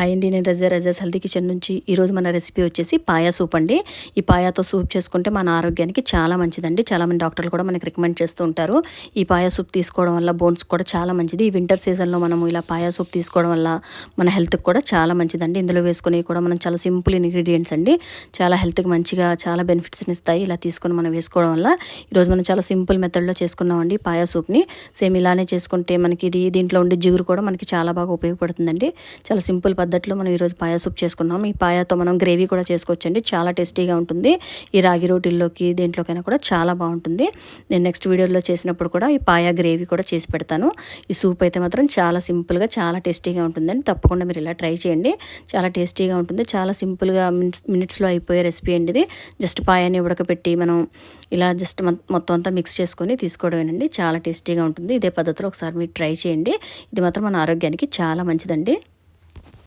Hi అండి, నేను రజాస్ healthy kitchen నుంచి. ఈరోజు మన రెసిపీ వచ్చేసి పాయా సూప్ అండి. ఈ పాయాతో సూప్ చేసుకుంటే మన ఆరోగ్యానికి చాలా మంచిదండి. చాలామంది డాక్టర్లు కూడా మనకి రికమెండ్ చేస్తూ ఉంటారు. ఈ పాయా సూప్ తీసుకోవడం వల్ల బోన్స్ కూడా చాలా మంచిది. ఈ వింటర్ సీజన్లో మనము ఇలా పాయా సూప్ తీసుకోవడం వల్ల మన హెల్త్కి కూడా చాలా మంచిదండి. ఇందులో వేసుకుని కూడా మనం చాలా సింపుల్ ఇంగ్రీడియంట్స్ అండి, చాలా హెల్త్కి మంచిగా చాలా బెనిఫిట్స్ని ఇస్తాయి. ఇలా తీసుకొని మనం వేసుకోవడం వల్ల ఈరోజు మనం చాలా సింపుల్ మెథడ్లో చేసుకున్నామండి పాయా సూప్ని. సేమ్ ఇలానే చేసుకుంటే మనకి దీంట్లో ఉండే జిగురు కూడా మనకి చాలా బాగా ఉపయోగపడుతుందండి. చాలా సింపుల్ పద్ధతిలో మనం ఈరోజు పాయా సూప్ చేసుకున్నాం. ఈ పాయాతో మనం గ్రేవీ కూడా చేసుకోవచ్చండి, చాలా టేస్టీగా ఉంటుంది. ఈ రాగి రోటీల్లోకి దేంట్లోకైనా కూడా చాలా బాగుంటుంది. నేను నెక్స్ట్ వీడియోలో చేసినప్పుడు కూడా ఈ పాయా గ్రేవీ కూడా చేసి పెడతాను. ఈ సూప్ అయితే మాత్రం చాలా సింపుల్గా చాలా టేస్టీగా ఉంటుందండి. తప్పకుండా మీరు ఇలా ట్రై చేయండి, చాలా టేస్టీగా ఉంటుంది. చాలా సింపుల్గా మినిట్స్లో అయిపోయే రెసిపీ అండి ఇది. జస్ట్ పాయాని ఉడకపెట్టి మనం ఇలా జస్ట్ మొత్తం అంతా మిక్స్ చేసుకొని తీసుకోవడమేనండి. చాలా టేస్టీగా ఉంటుంది. ఇదే పద్ధతిలో ఒకసారి మీరు ట్రై చేయండి. ఇది మాత్రం మన ఆరోగ్యానికి చాలా మంచిదండి.